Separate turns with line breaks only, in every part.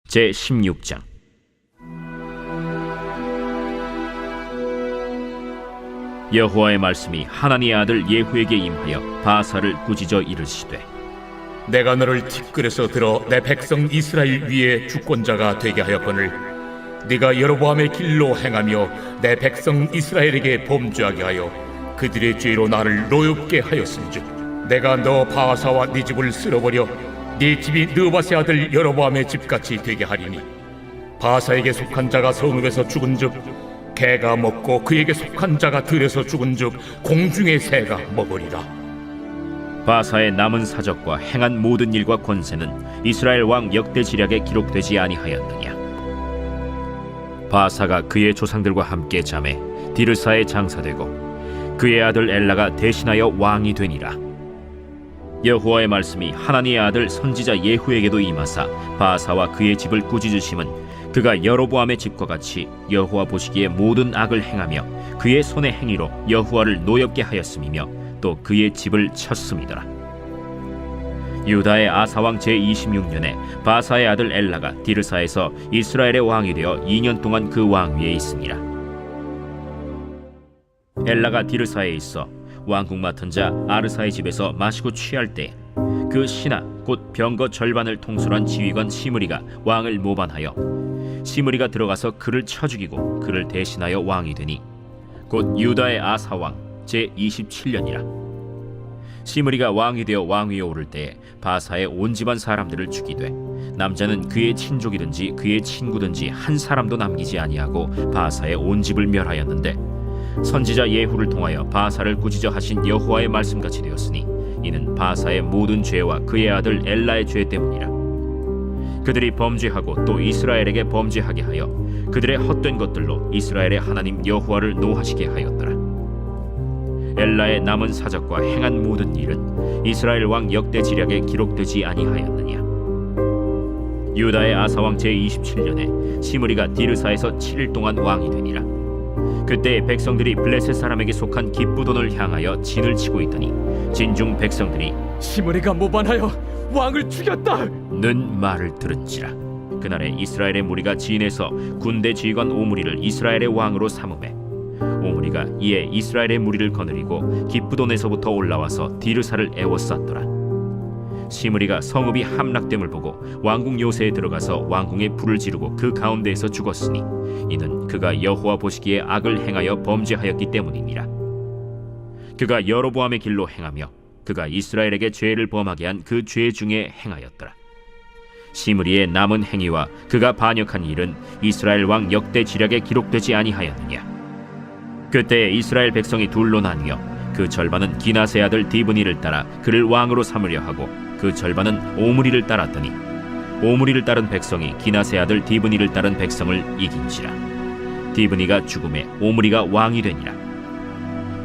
제16장. 여호와의 말씀이 하나니의 아들 예후에게 임하여 바사를 꾸짖어 이르시되,
내가 너를 티끌에서 들어 내 백성 이스라엘 위에 주권자가 되게 하였거늘 네가 여로보암의 길로 행하며 내 백성 이스라엘에게 범죄하게 하여 그들의 죄로 나를 노엽게 하였은즉 내가 너 바사와 네 집을 쓸어버려 네 집이 느바세 아들 여로보암의 집같이 되게 하리니 바사에게 속한 자가 성읍에서 죽은즉 개가 먹고 그에게 속한 자가 들에서 죽은즉 공중의 새가 먹으리라.
바사의 남은 사적과 행한 모든 일과 권세는 이스라엘 왕 역대지략에 기록되지 아니하였느냐. 바사가 그의 조상들과 함께 잠에 디르사에 장사되고 그의 아들 엘라가 대신하여 왕이 되니라. 여호와의 말씀이 하나니의 아들 선지자 예후에게도 임하사 바사와 그의 집을 꾸짖으심은 그가 여로보암의 집과 같이 여호와 보시기에 모든 악을 행하며 그의 손의 행위로 여호와를 노엽게 하였음이며 또 그의 집을 쳤음이더라. 유다의 아사왕 제26년에 바사의 아들 엘라가 디르사에서 이스라엘의 왕이 되어 2년 동안 그 왕위에 있으니라. 엘라가 디르사에 있어 왕궁 맡은 자 아르사의 집에서 마시고 취할 때 그 신하 곧 병거 절반을 통솔한 지휘관 시므리가 왕을 모반하여 시므리가 들어가서 그를 쳐 죽이고 그를 대신하여 왕이 되니 곧 유다의 아사왕 제27년이라. 시므리가 왕이 되어 왕위에 오를 때에 바사의 온 집안 사람들을 죽이되 남자는 그의 친족이든지 그의 친구든지 한 사람도 남기지 아니하고 바사의 온 집을 멸하였는데 선지자 예후를 통하여 바사를 꾸짖어 하신 여호와의 말씀같이 되었으니 이는 바사의 모든 죄와 그의 아들 엘라의 죄 때문이라. 그들이 범죄하고 또 이스라엘에게 범죄하게 하여 그들의 헛된 것들로 이스라엘의 하나님 여호와를 노하시게 하였더라. 엘라의 남은 사적과 행한 모든 일은 이스라엘 왕 역대지략에 기록되지 아니하였느냐. 유다의 아사왕 제27년에 시므리가 디르사에서 7일 동안 왕이 되니라. 그때 백성들이 블레셋 사람에게 속한 기브돈을 향하여 진을 치고 있더니 진중 백성들이
시므리가 모반하여 왕을 죽였다는
말을 들은지라. 그날에 이스라엘의 무리가 진에서 군대 지휘관 오므리를 이스라엘의 왕으로 삼음해 오므리가 이에 이스라엘의 무리를 거느리고 기브돈에서부터 올라와서 디르사를 에워쌌더라. 시므리가 성읍이 함락됨을 보고 왕궁 요새에 들어가서 왕궁에 불을 지르고 그 가운데에서 죽었으니 이는 그가 여호와 보시기에 악을 행하여 범죄하였기 때문이니라. 그가 여로보암의 길로 행하며 그가 이스라엘에게 죄를 범하게 한 그 죄 중에 행하였더라. 시므리의 남은 행위와 그가 반역한 일은 이스라엘 왕 역대지략에 기록되지 아니하였느냐. 그때 이스라엘 백성이 둘로 나뉘어 그 절반은 기나세 아들 디브니를 따라 그를 왕으로 삼으려 하고 그 절반은 오므리를 따랐더니 오므리를 따른 백성이 기나세 아들 디브니를 따른 백성을 이긴지라. 디브니가 죽음에 오므리가 왕이 되니라.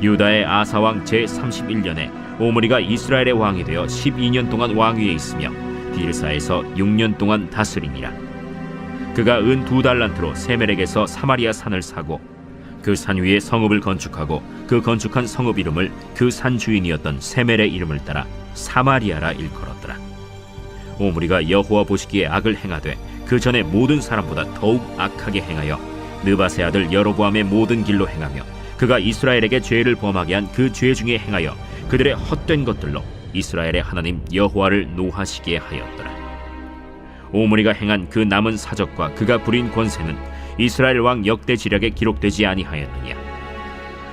유다의 아사왕 제31년에 오므리가 이스라엘의 왕이 되어 12년 동안 왕위에 있으며 디르사에서 6년 동안 다스리니라. 그가 은 2달란트로 세멜에게서 사마리아 산을 사고 그 산 위에 성읍을 건축하고 그 건축한 성읍 이름을 그 산 주인이었던 세멜의 이름을 따라 사마리아라 일컬었더라. 오므리가 여호와 보시기에 악을 행하되 그 전에 모든 사람보다 더욱 악하게 행하여 느바세 아들 여로보암의 모든 길로 행하며 그가 이스라엘에게 죄를 범하게 한 그 죄 중에 행하여 그들의 헛된 것들로 이스라엘의 하나님 여호와를 노하시게 하였더라. 오므리가 행한 그 남은 사적과 그가 부린 권세는 이스라엘 왕 역대지략에 기록되지 아니하였느냐.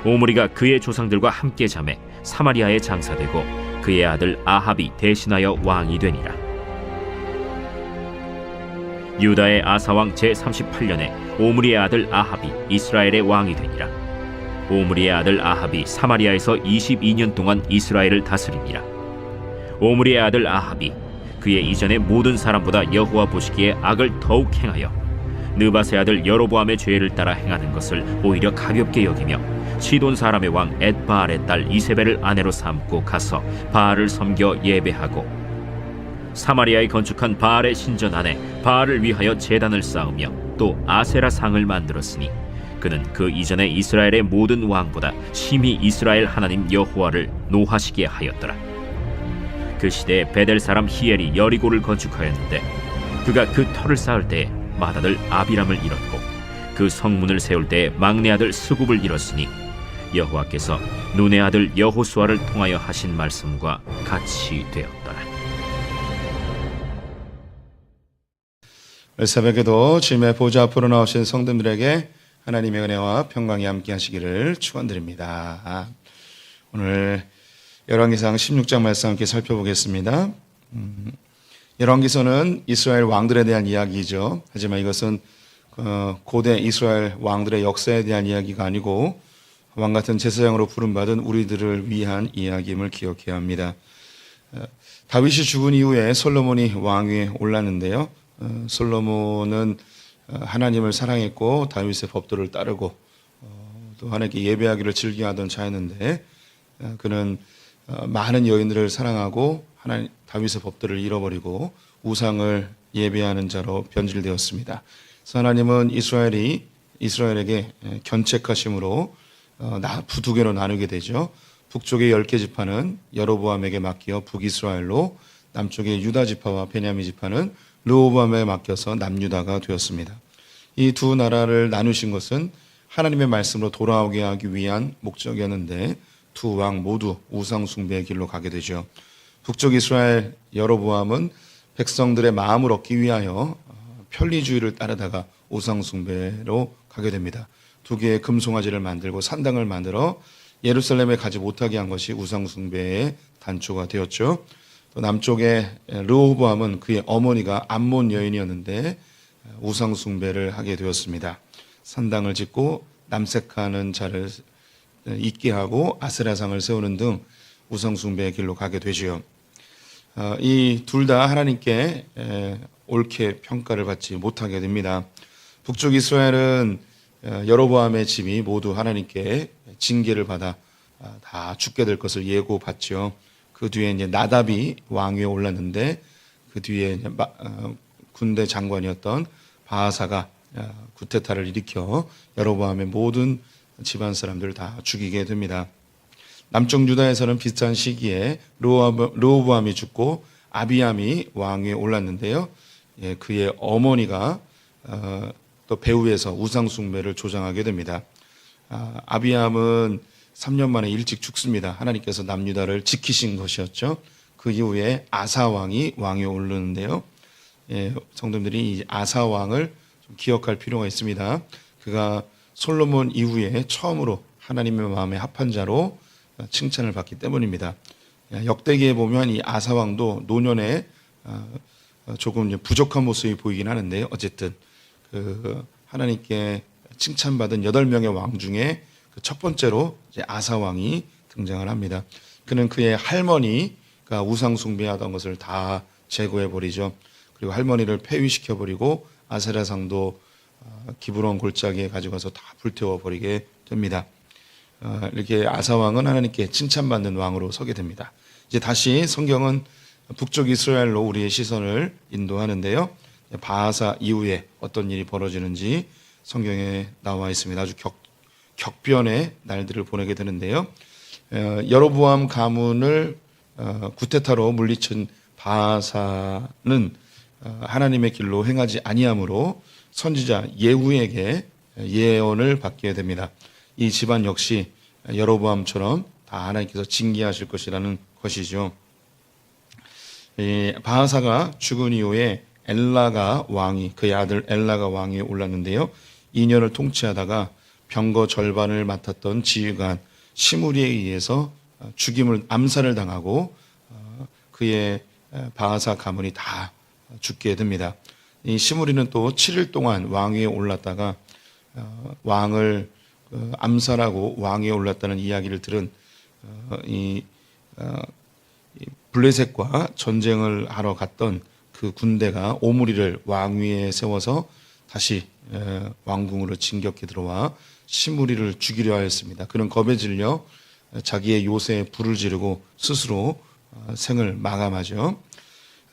오므리가 그의 조상들과 함께 잠에 사마리아에 장사되고 그의 아들 아합이 대신하여 왕이 되니라. 유다의 아사왕 제38년에 오므리의 아들 아합이 이스라엘의 왕이 되니라. 오므리의 아들 아합이 사마리아에서 22년 동안 이스라엘을 다스리니라. 오므리의 아들 아합이 그의 이전의 모든 사람보다 여호와 보시기에 악을 더욱 행하여 느바세 아들 여로보암의 죄를 따라 행하는 것을 오히려 가볍게 여기며 시돈 사람의 왕 엣바알의 딸 이세벨을 아내로 삼고 가서 바알을 섬겨 예배하고 사마리아에 건축한 바알의 신전 안에 바알을 위하여 제단을 쌓으며 또 아세라 상을 만들었으니 그는 그 이전에 이스라엘의 모든 왕보다 심히 이스라엘 하나님 여호와를 노하시게 하였더라. 그 시대에 베델 사람 히엘이 여리고를 건축하였는데 그가 그 터를 쌓을 때 맏아들 아비람을 잃었고 그 성문을 세울 때 막내 아들 스굽을 잃었으니 여호와께서 눈의 아들 여호수아를 통하여 하신 말씀과 같이 되었더라.
새벽에도 주님의 보좌 앞으로 나오신 성도들에게 하나님의 은혜와 평강이 함께 하시기를 축원드립니다. 오늘 열왕기상 16장 말씀 함께 살펴보겠습니다. 열왕기서는 이스라엘 왕들에 대한 이야기죠. 하지만 이것은 고대 이스라엘 왕들의 역사에 대한 이야기가 아니고 왕 같은 제사장으로 부름받은 우리들을 위한 이야기임을 기억해야 합니다. 다윗이 죽은 이후에 솔로몬이 왕위에 올랐는데요. 솔로몬은 하나님을 사랑했고 다윗의 법도를 따르고 또 하나님께 예배하기를 즐겨하던 자였는데 그는 많은 여인들을 사랑하고 다윗의 법도를 잃어버리고 우상을 예배하는 자로 변질되었습니다. 그래서 하나님은 이스라엘에게 견책하심으로 두 개로 나누게 되죠. 북쪽의 10개 지파는 여로보암에게 맡겨 북이스라엘로, 남쪽의 유다 지파와 베냐민 지파는 르호보암에 맡겨서 남유다가 되었습니다. 이 두 나라를 나누신 것은 하나님의 말씀으로 돌아오게 하기 위한 목적이었는데 두 왕 모두 우상 숭배의 길로 가게 되죠. 북쪽 이스라엘 여로보암은 백성들의 마음을 얻기 위하여 편리주의를 따르다가 우상 숭배로 가게 됩니다. 두 개의 금송아지를 만들고 산당을 만들어 예루살렘에 가지 못하게 한 것이 우상 숭배의 단초가 되었죠. 또 남쪽의 르호보암은 그의 어머니가 암몬 여인이었는데 우상 숭배를 하게 되었습니다. 산당을 짓고 남색하는 자를 있게 하고 아세라상을 세우는 등 우상 숭배의 길로 가게 되지요. 이 둘 다 하나님께 옳게 평가를 받지 못하게 됩니다. 북쪽 이스라엘은 여로보암의 집이 모두 하나님께 징계를 받아 다 죽게 될 것을 예고받죠. 그 뒤에 이제 나답이 왕위에 올랐는데 그 뒤에 군대 장관이었던 바하사가 구테타를 일으켜 여로보암의 모든 집안 사람들을 다 죽이게 됩니다. 남쪽 유다에서는 비슷한 시기에 르호보암이 죽고 아비암이 왕위에 올랐는데요. 그의 어머니가 또 배후에서 우상 숭배를 조장하게 됩니다. 아비암은 3년 만에 일찍 죽습니다. 하나님께서 남유다를 지키신 것이었죠. 그 이후에 아사 왕이 왕위에 오르는데요. 성도들이 이 아사 왕을 좀 기억할 필요가 있습니다. 그가 솔로몬 이후에 처음으로 하나님의 마음에 합한 자로 칭찬을 받기 때문입니다. 역대기에 보면 이 아사 왕도 노년에 조금 부족한 모습이 보이긴 하는데요. 어쨌든 하나님께 칭찬받은 8명의 왕 중에 첫 번째로 이제 아사 왕이 등장을 합니다. 그는 그의 할머니가 우상 숭배하던 것을 다 제거해 버리죠. 그리고 할머니를 폐위시켜 버리고 아세라상도 기브론 골짜기에 가져가서 다 불태워 버리게 됩니다. 이렇게 아사 왕은 하나님께 칭찬받는 왕으로 서게 됩니다. 이제 다시 성경은 북쪽 이스라엘로 우리의 시선을 인도하는데요. 바하사 이후에 어떤 일이 벌어지는지 성경에 나와 있습니다. 아주 격변의 날들을 보내게 되는데요. 여로보암 가문을 구테타로 물리친 바하사는 하나님의 길로 행하지 아니함으로 선지자 예후에게 예언을 받게 됩니다. 이 집안 역시 여로보암처럼 다 하나님께서 징계하실 것이라는 것이죠. 바하사가 죽은 이후에 엘라가 왕이 그의 아들 엘라가 왕위에 올랐는데요. 2년을 통치하다가 병거 절반을 맡았던 지휘관 시므리에 의해서 암살을 당하고 그의 바하사 가문이 다 죽게 됩니다. 이 시므리는 또 7일 동안 왕위에 올랐다가 왕을 암살하고 왕위에 올랐다는 이야기를 들은 이 블레셋과 전쟁을 하러 갔던 그 군대가 오므리를 왕위에 세워서 다시 왕궁으로 진격해 들어와 시므리를 죽이려 하였습니다. 그는 겁에 질려 자기의 요새에 불을 지르고 스스로 생을 마감하죠.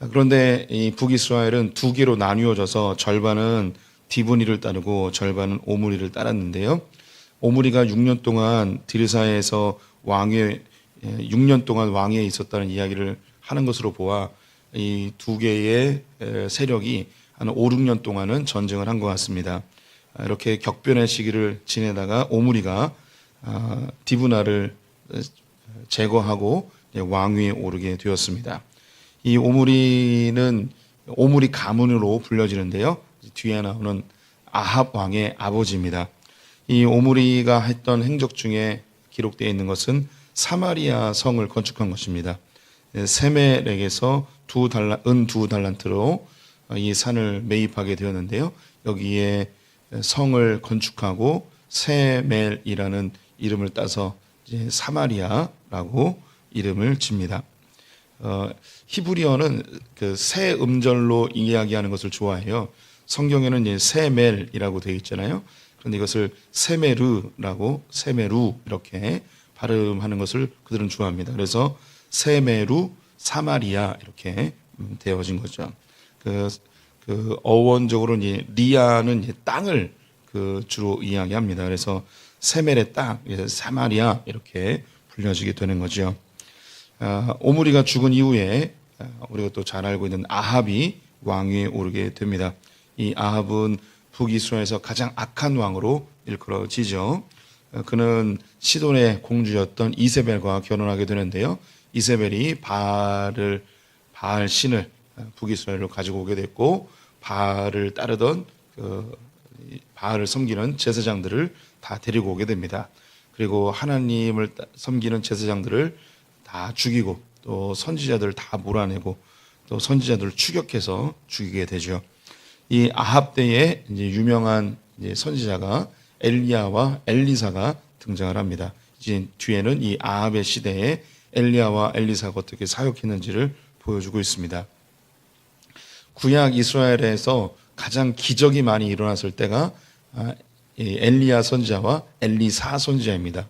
그런데 이 북이스라엘은 두 개로 나뉘어져서 절반은 디브니를 따르고 절반은 오므리를 따랐는데요. 오므리가 6년 동안 디르사에서 6년 동안 왕위에 있었다는 이야기를 하는 것으로 보아 이 두 개의 세력이 한 5, 6년 동안은 전쟁을 한 것 같습니다. 이렇게 격변의 시기를 지내다가 오므리가 디브나를 제거하고 왕위에 오르게 되었습니다. 이 오므리는 오므리 가문으로 불려지는데요. 뒤에 나오는 아합 왕의 아버지입니다. 이 오므리가 했던 행적 중에 기록되어 있는 것은 사마리아 성을 건축한 것입니다. 세멜에게서 은 2달란트로 이 산을 매입하게 되었는데요. 여기에 성을 건축하고 세멜이라는 이름을 따서 이제 사마리아라고 이름을 집니다. 히브리어는 그 세 음절로 이야기하는 것을 좋아해요. 성경에는 이제 세멜이라고 되어 있잖아요. 그런데 이것을 세메르라고 세메루 이렇게 발음하는 것을 그들은 좋아합니다. 그래서 세메루 사마리아 이렇게 되어진 거죠. 그 어원적으로 이제 리아는 이제 땅을 주로 이야기합니다. 그래서 세멜의 땅, 사마리아 이렇게 불려지게 되는 거죠. 오므리가 죽은 이후에 우리가 또 잘 알고 있는 아합이 왕위에 오르게 됩니다. 이 아합은 북이스라엘에서 가장 악한 왕으로 일컬어지죠. 그는 시돈의 공주였던 이세벨과 결혼하게 되는데요. 이세벨이 바알 신을 북이스라엘로 가지고 오게 됐고 바알을 따르던 바알을 섬기는 제사장들을 다 데리고 오게 됩니다. 그리고 하나님을 섬기는 제사장들을 다 죽이고 또 선지자들을 다 몰아내고 또 선지자들을 추격해서 죽이게 되죠. 이 아합 때에 이제 유명한 이제 선지자가 엘리야와 엘리사가 등장을 합니다. 이제 뒤에는 이 아합의 시대에 엘리야와 엘리사가 어떻게 사역했는지를 보여주고 있습니다. 구약 이스라엘에서 가장 기적이 많이 일어났을 때가 엘리야 선지자와 엘리사 선지자입니다.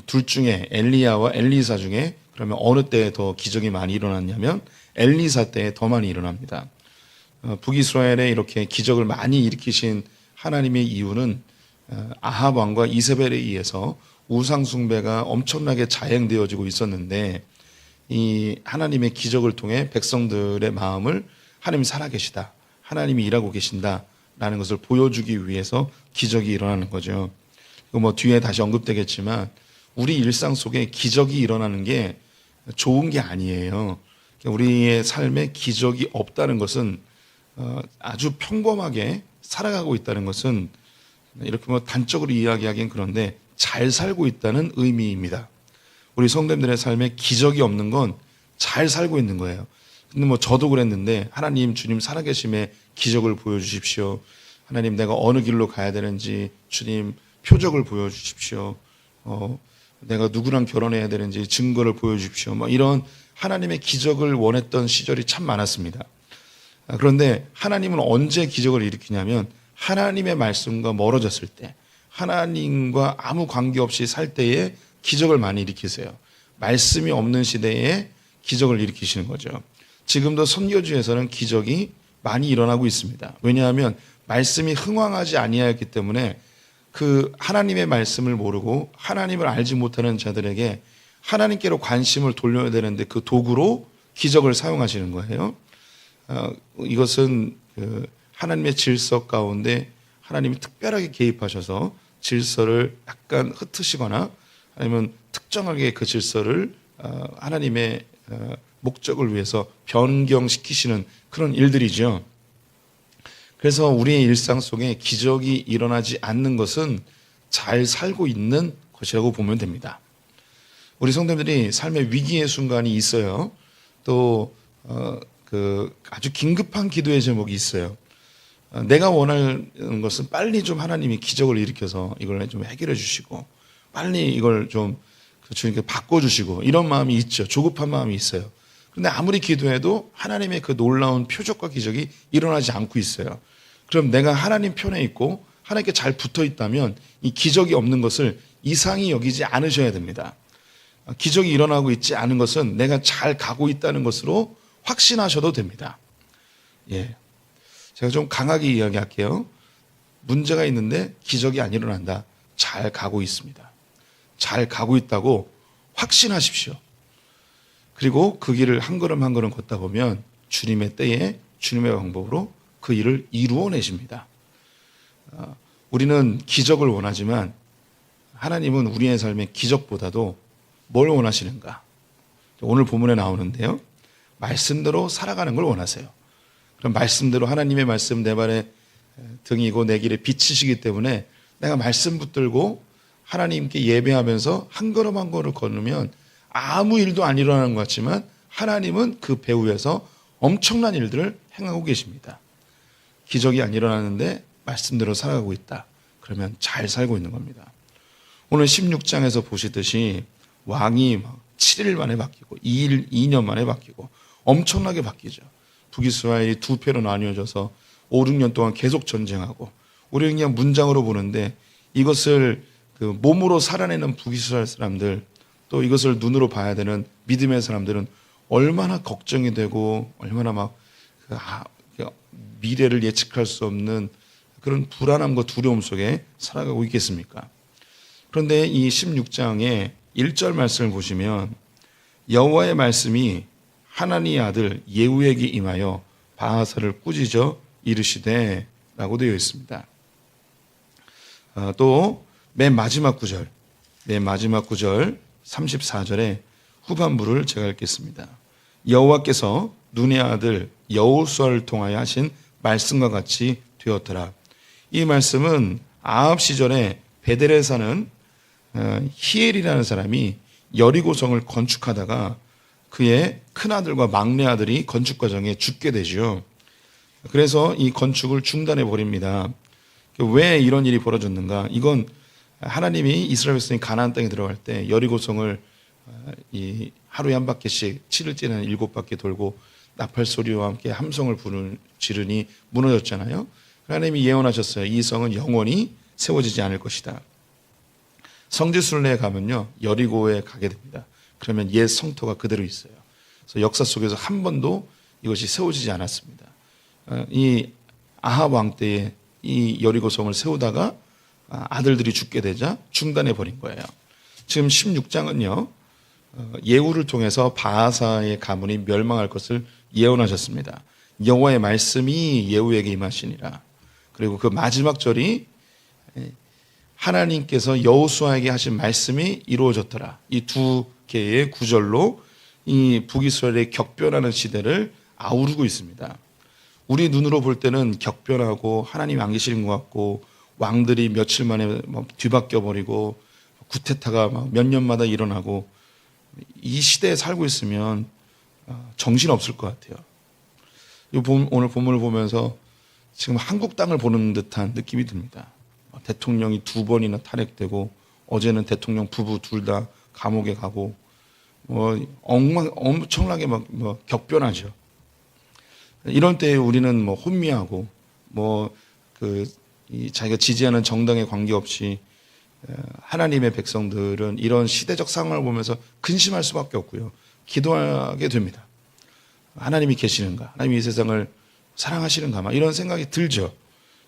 둘 중에 엘리야와 엘리사 중에 그러면 어느 때에 더 기적이 많이 일어났냐면 엘리사 때에 더 많이 일어납니다. 북이스라엘에 이렇게 기적을 많이 일으키신 하나님의 이유는 아합 왕과 이세벨에 의해서 우상 숭배가 엄청나게 자행되어지고 있었는데 이 하나님의 기적을 통해 백성들의 마음을 하나님이 살아계시다, 하나님이 일하고 계신다라는 것을 보여주기 위해서 기적이 일어나는 거죠. 뭐 뒤에 다시 언급되겠지만 우리 일상 속에 기적이 일어나는 게 좋은 게 아니에요. 우리의 삶에 기적이 없다는 것은 아주 평범하게 살아가고 있다는 것은 이렇게 뭐 단적으로 이야기하기는 그런데 잘 살고 있다는 의미입니다. 우리 성도님들의 삶에 기적이 없는 건 잘 살고 있는 거예요. 근데 뭐 저도 그랬는데 하나님 주님 살아계심에 기적을 보여주십시오. 하나님 내가 어느 길로 가야 되는지 주님 표적을 보여주십시오. 내가 누구랑 결혼해야 되는지 증거를 보여주십시오. 뭐 이런 하나님의 기적을 원했던 시절이 참 많았습니다. 그런데 하나님은 언제 기적을 일으키냐면 하나님의 말씀과 멀어졌을 때, 하나님과 아무 관계없이 살 때에 기적을 많이 일으키세요. 말씀이 없는 시대에 기적을 일으키시는 거죠. 지금도 선교주에서는 기적이 많이 일어나고 있습니다. 왜냐하면 말씀이 흥왕하지 아니하였기 때문에 그 하나님의 말씀을 모르고 하나님을 알지 못하는 자들에게 하나님께로 관심을 돌려야 되는데 그 도구로 기적을 사용하시는 거예요. 이것은 하나님의 질서 가운데 하나님이 특별하게 개입하셔서 질서를 약간 흩으시거나 아니면 특정하게 그 질서를 하나님의 목적을 위해서 변경시키시는 그런 일들이죠. 그래서 우리의 일상 속에 기적이 일어나지 않는 것은 잘 살고 있는 것이라고 보면 됩니다. 우리 성도님들이 삶의 위기의 순간이 있어요. 또 아주 긴급한 기도의 제목이 있어요. 내가 원하는 것은 빨리 좀 하나님이 기적을 일으켜서 이걸 좀 해결해 주시고 빨리 이걸 좀 주님께 바꿔주시고 이런 마음이 있죠. 조급한 마음이 있어요. 그런데 아무리 기도해도 하나님의 그 놀라운 표적과 기적이 일어나지 않고 있어요. 그럼 내가 하나님 편에 있고 하나님께 잘 붙어 있다면 이 기적이 없는 것을 이상히 여기지 않으셔야 됩니다. 기적이 일어나고 있지 않은 것은 내가 잘 가고 있다는 것으로 확신하셔도 됩니다. 예, 제가 좀 강하게 이야기할게요. 문제가 있는데 기적이 안 일어난다. 잘 가고 있습니다. 잘 가고 있다고 확신하십시오. 그리고 그 길을 한 걸음 한 걸음 걷다 보면 주님의 때에 주님의 방법으로 그 일을 이루어내십니다. 우리는 기적을 원하지만 하나님은 우리의 삶의 기적보다도 뭘 원하시는가? 오늘 본문에 나오는데요. 말씀대로 살아가는 걸 원하세요. 그럼 말씀대로 하나님의 말씀 내 발에 등이고 내 길에 빛이시기 때문에 내가 말씀 붙들고 하나님께 예배하면서 한 걸음 한 걸음 걸으면 아무 일도 안 일어나는 것 같지만 하나님은 그 배후에서 엄청난 일들을 행하고 계십니다. 기적이 안 일어나는데 말씀대로 살아가고 있다. 그러면 잘 살고 있는 겁니다. 오늘 16장에서 보시듯이 왕이 7일 만에 바뀌고 2년 만에 바뀌고 엄청나게 바뀌죠. 북이스라엘이 두 패로 나뉘어져서 5, 6년 동안 계속 전쟁하고 우리는 그냥 문장으로 보는데 이것을 그 몸으로 살아내는 북이스라엘 사람들 또 이것을 눈으로 봐야 되는 믿음의 사람들은 얼마나 걱정이 되고 얼마나 막 미래를 예측할 수 없는 그런 불안함과 두려움 속에 살아가고 있겠습니까? 그런데 이 16장의 1절 말씀을 보시면 여호와의 말씀이 하나니의 아들 예후에게 임하여 바하사를 꾸짖어 이르시되 라고 되어 있습니다. 또 맨 마지막 구절 34절에 후반부를 제가 읽겠습니다. 여호와께서 눈의 아들 여호수아를 통하여 하신 말씀과 같이 되었더라. 이 말씀은 아합 시절에 베델에 사는 히엘이라는 사람이 여리고성을 건축하다가 그의 큰아들과 막내아들이 건축 과정에 죽게 되죠. 그래서 이 건축을 중단해 버립니다. 왜 이런 일이 벌어졌는가? 이건 하나님이 이스라엘 백성이 가나안 땅에 들어갈 때 여리고성을 이 하루에 한 바퀴씩 7일째는 7바퀴 돌고 나팔 소리와 함께 함성을 지르니 무너졌잖아요. 하나님이 예언하셨어요. 이 성은 영원히 세워지지 않을 것이다. 성지순례에 가면요 여리고에 가게 됩니다. 그러면 옛 성터가 그대로 있어요. 그래서 역사 속에서 한 번도 이것이 세워지지 않았습니다. 이 아합 왕 때에 이 여리고성을 세우다가 아들들이 죽게 되자 중단해 버린 거예요. 지금 16장은요 예후를 통해서 바하사의 가문이 멸망할 것을 예언하셨습니다. 여호와의 말씀이 예후에게 임하시니라. 그리고 그 마지막 절이 하나님께서 여호수아에게 하신 말씀이 이루어졌더라. 이 두 개의 구절로 이 북이스라엘의 격변하는 시대를 아우르고 있습니다. 우리 눈으로 볼 때는 격변하고 하나님이 안 계시는 것 같고 왕들이 며칠 만에 뒤바뀌어 버리고 구테타가 몇 년마다 일어나고 이 시대에 살고 있으면 정신 없을 것 같아요. 오늘 본문을 보면서 지금 한국 땅을 보는 듯한 느낌이 듭니다. 대통령이 2번이나 탄핵되고 어제는 대통령 부부 둘 다 감옥에 가고 엄청나게 격변하죠. 이런 때에 우리는 혼미하고 자기가 지지하는 정당에 관계없이 하나님의 백성들은 이런 시대적 상황을 보면서 근심할 수밖에 없고요. 기도하게 됩니다. 하나님이 계시는가? 하나님이 이 세상을 사랑하시는가? 막 이런 생각이 들죠.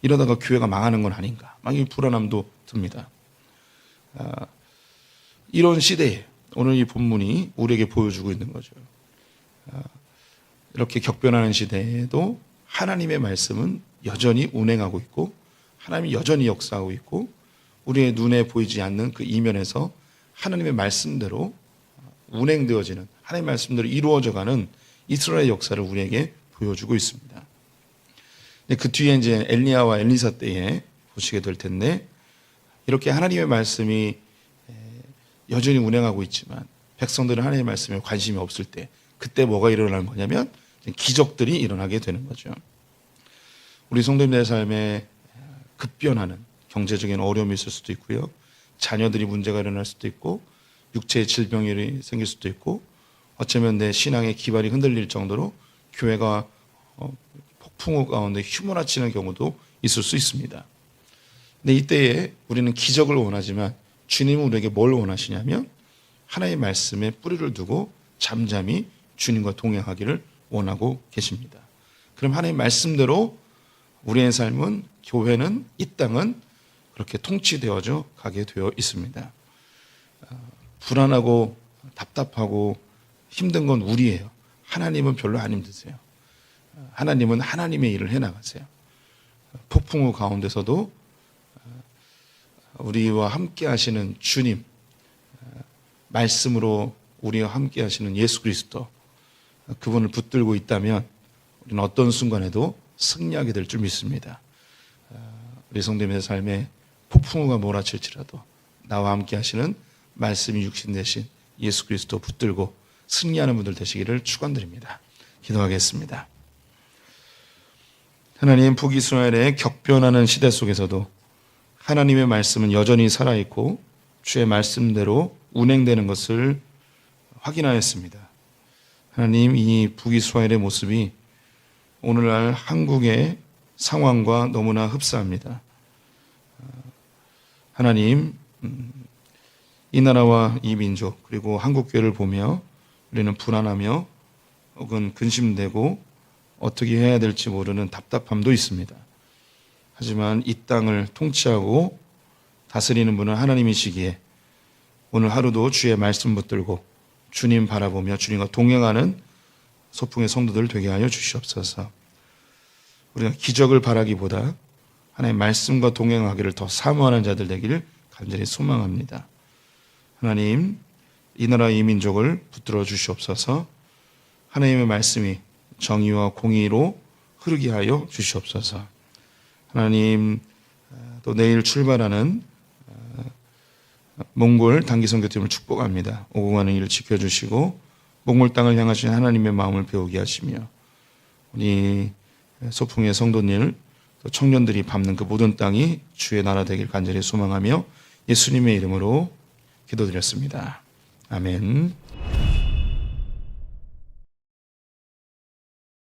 이러다가 교회가 망하는 건 아닌가? 막 이 불안함도 듭니다. 이런 시대에 오늘 이 본문이 우리에게 보여주고 있는 거죠. 이렇게 격변하는 시대에도 하나님의 말씀은 여전히 운행하고 있고 하나님이 여전히 역사하고 있고 우리의 눈에 보이지 않는 그 이면에서 하나님의 말씀대로 운행되어지는 하나님의 말씀대로 이루어져가는 이스라엘 역사를 우리에게 보여주고 있습니다. 그 뒤에 이제 엘리야와 엘리사 때에 보시게 될 텐데 이렇게 하나님의 말씀이 여전히 운행하고 있지만 백성들은 하나님의 말씀에 관심이 없을 때 그때 뭐가 일어나는 거냐면 기적들이 일어나게 되는 거죠. 우리 성도님들의 삶에 급변하는 경제적인 어려움이 있을 수도 있고요. 자녀들이 문제가 일어날 수도 있고 육체의 질병이 생길 수도 있고 어쩌면 내 신앙의 기반이 흔들릴 정도로 교회가 폭풍우 가운데 휘몰아치는 경우도 있을 수 있습니다. 근데 이때에 우리는 기적을 원하지만 주님은 우리에게 뭘 원하시냐면 하나님의 말씀에 뿌리를 두고 잠잠히 주님과 동행하기를 원하고 계십니다. 그럼 하나님의 말씀대로 우리의 삶은 교회는 이 땅은 그렇게 통치되어져 가게 되어 있습니다. 불안하고 답답하고 힘든 건 우리예요. 하나님은 별로 안 힘드세요. 하나님은 하나님의 일을 해나가세요. 폭풍우 가운데서도 우리와 함께 하시는 주님, 말씀으로 우리와 함께 하시는 예수 그리스도, 그분을 붙들고 있다면 우리는 어떤 순간에도 승리하게 될 줄 믿습니다. 우리 성도님의 삶에 폭풍우가 몰아칠지라도 나와 함께 하시는 말씀이 육신 되신 예수 그리스도 붙들고 승리하는 분들 되시기를 축원드립니다. 기도하겠습니다. 하나님, 북이스라엘의 격변하는 시대 속에서도 하나님의 말씀은 여전히 살아있고 주의 말씀대로 운행되는 것을 확인하였습니다. 하나님, 이 북이스라엘의 모습이 오늘날 한국의 상황과 너무나 흡사합니다. 하나님, 이 나라와 이 민족 그리고 한국교회를 보며 우리는 불안하며 혹은 근심되고 어떻게 해야 될지 모르는 답답함도 있습니다. 하지만 이 땅을 통치하고 다스리는 분은 하나님이시기에 오늘 하루도 주의 말씀 붙들고 주님 바라보며 주님과 동행하는 소풍의 성도들 되게 하여 주시옵소서. 우리가 기적을 바라기보다 하나님의 말씀과 동행하기를 더 사모하는 자들 되기를 간절히 소망합니다. 하나님, 이 나라 이 민족을 붙들어 주시옵소서. 하나님의 말씀이 정의와 공의로 흐르게 하여 주시옵소서. 하나님, 또 내일 출발하는 몽골 단기 선교팀을 축복합니다. 오고 가는 일을 지켜주시고 몽골 땅을 향하신 하나님의 마음을 배우게 하시며 우리 소풍의 성도님, 또 청년들이 밟는 그 모든 땅이 주의 나라 되길 간절히 소망하며 예수님의 이름으로 기도드렸습니다. 아멘.